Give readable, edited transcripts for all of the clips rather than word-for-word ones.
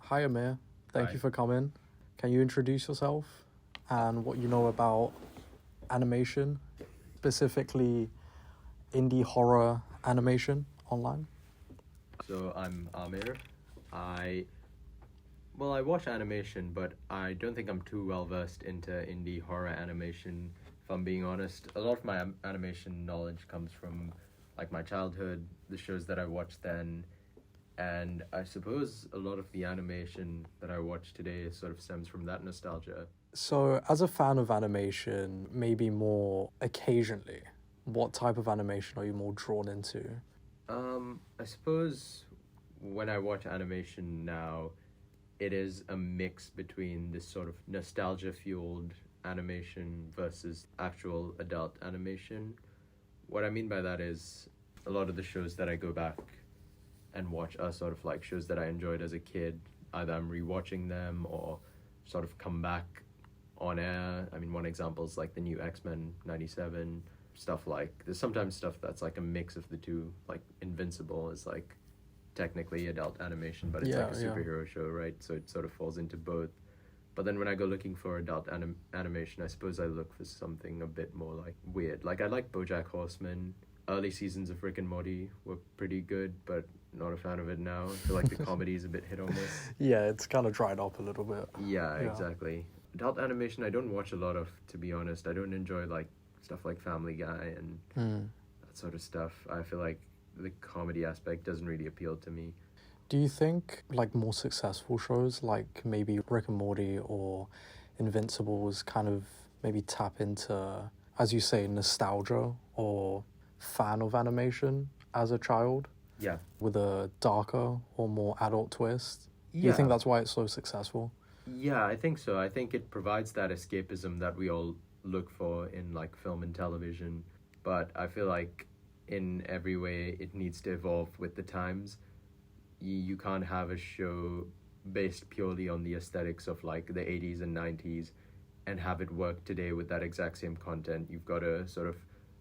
Hi Amir, thank Hi. you for coming. Can you introduce yourself and what you know about animation, specifically indie horror animation online? So I'm Amir. I I watch animation, but I don't think I'm too well versed into indie horror animation. If I'm being honest, a lot of my animation knowledge comes from like my childhood, the shows that I watched then, and I suppose a lot of the animation that I watch today sort of stems from that nostalgia. So, as a fan of animation, maybe more occasionally, what type of animation are you more drawn into? I suppose when I watch animation now, it is a mix between this sort of nostalgia fueled animation versus actual adult animation. What I mean by that is a lot of the shows that I go back and watch are sort of like shows that I enjoyed as a kid. Either I'm rewatching them or sort of come back on air. I mean, one example is like the new X-Men 97 stuff. Like there's sometimes stuff that's like a mix of the two. Like Invincible is like technically adult animation, but it's like a Yeah. superhero show, right? So it sort of falls into both. But then when I go looking for adult animation, I suppose I look for something a bit more like weird. Like I like BoJack Horseman. Early seasons of Rick and Morty were pretty good, but not a fan of it now. I feel like the comedy is a bit hit or miss. Yeah, it's kind of dried up a little bit. Yeah, Yeah. exactly. Adult animation I don't watch a lot of, to be honest. I don't enjoy like stuff like Family Guy and Hmm. that sort of stuff. I feel like the comedy aspect doesn't really appeal to me. Do you think like more successful shows like maybe Rick and Morty or Invincibles kind of maybe tap into, as you say, nostalgia or fan of animation as a child Yeah. with a darker or more adult twist? Do you think Yeah. that's why it's so successful? Yeah, I think so. I think it provides that escapism that we all look for in like film and television. But I feel like in every way it needs to evolve with the times. You can't have a show based purely on the aesthetics of like the 80s and 90s and have it work today with that exact same content. You've got to sort of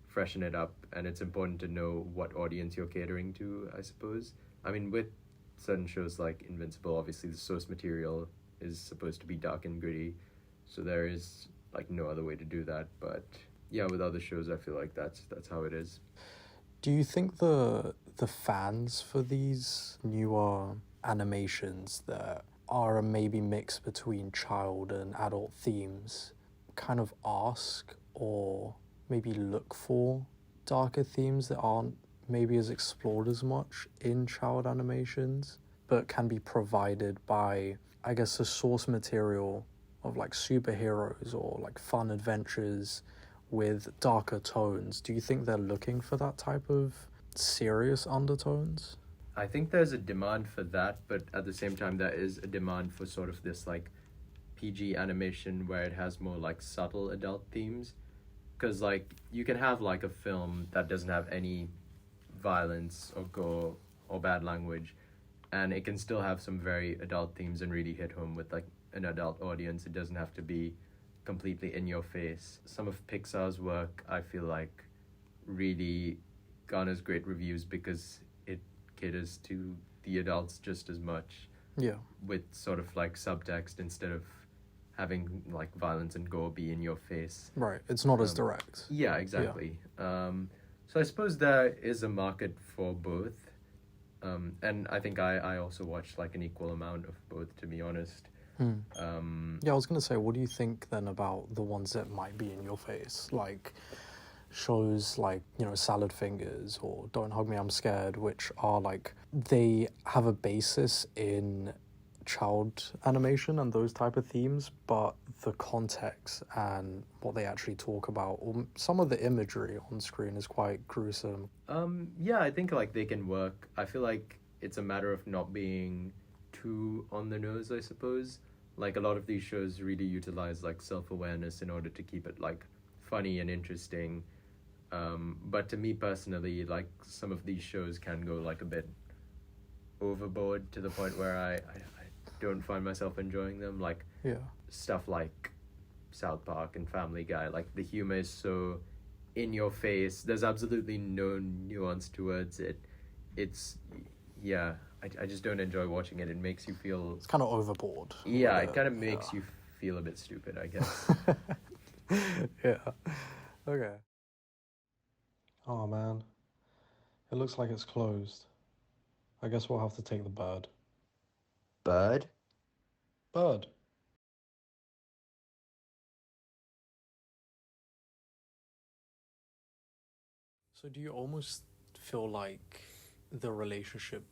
freshen it up, and it's important to know what audience you're catering to, I suppose. I mean, with certain shows like Invincible, obviously the source material is supposed to be dark and gritty, so there is like no other way to do that. But yeah, with other shows, I feel like that's how it is. Do you think the fans for these newer animations that are a maybe mix between child and adult themes kind of ask or maybe look for darker themes that aren't maybe as explored as much in child animations, but can be provided by, I guess, the source material of like superheroes or like fun adventures with darker tones? Do you think they're looking for that type of serious undertones? I think there's a demand for that, but at the same time, there is a demand for sort of this like PG animation where it has more like subtle adult themes. Because like you can have like a film that doesn't have any violence or gore or bad language, and it can still have some very adult themes and really hit home with like an adult audience. It doesn't have to be completely in your face. Some of Pixar's work, I feel like, really garners great reviews because it caters to the adults just as much Yeah, with sort of like subtext instead of having like violence and gore be in your face. right. It's not as Um, direct. yeah, exactly. So I suppose there is a market for both. And I think I also watch like an equal amount of both, to be honest. Hmm. Um, Yeah, I was gonna say, what do you think then about the ones that might be in your face? Like shows like, Salad Fingers or Don't Hug Me, I'm Scared, which are like, they have a basis in child animation and those type of themes, but the context and what they actually talk about, or some of the imagery on screen is quite gruesome. yeah, I think like they can work. I feel like it's a matter of not being too on the nose, I suppose. Like a lot of these shows really utilize like self-awareness in order to keep it like funny and interesting. But to me personally, like some of these shows can go like a bit overboard to the point where I don't find myself enjoying them. Like Yeah. stuff like South Park and Family Guy, like the humor is so in your face. There's absolutely no nuance towards it. It's yeah, I just don't enjoy watching it. It makes you feel, It's kind of overboard. yeah, with it it, kind of makes you feel a bit stupid, I guess. yeah. Okay. Oh man, it looks like it's closed. I guess we'll have to take the bird. Bird? Bird. So do you almost feel like the relationship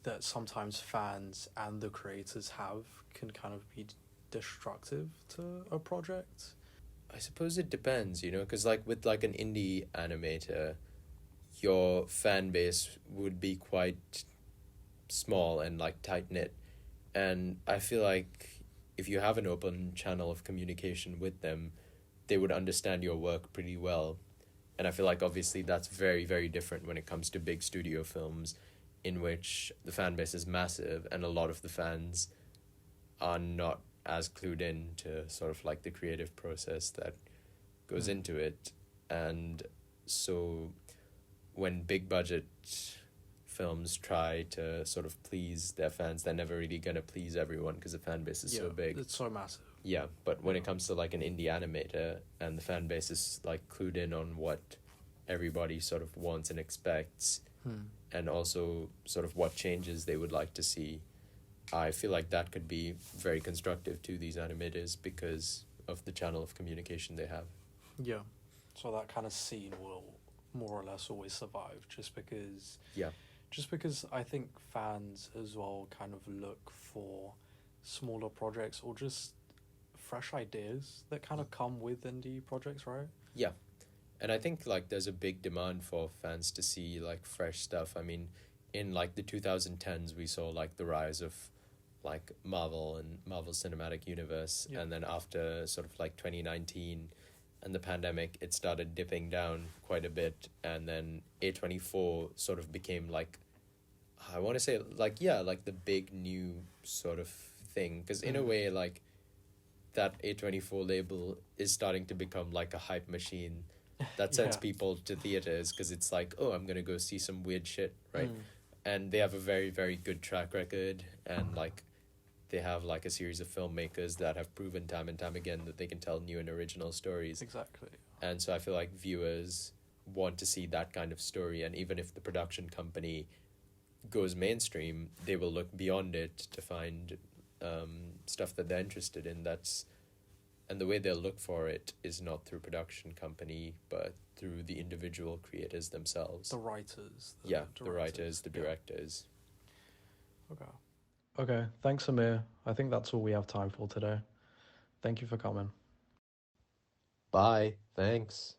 that sometimes fans and the creators have can kind of be destructive to a project? I suppose it depends, you know, because like with like an indie animator, your fan base would be quite small and like tight knit. And I feel like if you have an open channel of communication with them, they would understand your work pretty well. And I feel like obviously that's very, very different when it comes to big studio films in which the fan base is massive and a lot of the fans are not as clued in to sort of like the creative process that goes into it. And so when big budget films try to sort of please their fans, they're never really going to please everyone because the fan base is so big. It's so massive. Yeah, but when it comes to like an indie animator and the fan base is like clued in on what everybody sort of wants and expects, and also sort of what changes they would like to see, I feel like that could be very constructive to these animators because of the channel of communication they have. Yeah. So that kind of scene will more or less always survive just because Yeah. just because I think fans as well kind of look for smaller projects or just fresh ideas that kind of come with indie projects, right? Yeah. And I think like there's a big demand for fans to see like fresh stuff. I mean, in like the 2010s we saw like the rise of like Marvel and Marvel Cinematic Universe, and then after sort of like 2019 and the pandemic, it started dipping down quite a bit, and then A24 sort of became like, I want to say like, yeah, like the big new sort of thing, because in a way like that A24 label is starting to become like a hype machine that sends people to theaters because it's like, oh, I'm gonna go see some weird shit, right? And they have a very, very good track record, and like they have like a series of filmmakers that have proven time and time again that they can tell new and original stories. Exactly. And so I feel like viewers want to see that kind of story, and even if the production company goes mainstream, they will look beyond it to find stuff that they're interested in. And the way they'll look for it is not through production company, but through the individual creators themselves. The writers. The writers, the directors. Okay. Okay, thanks, Amir. I think that's all we have time for today. Thank you for coming. Bye. Thanks.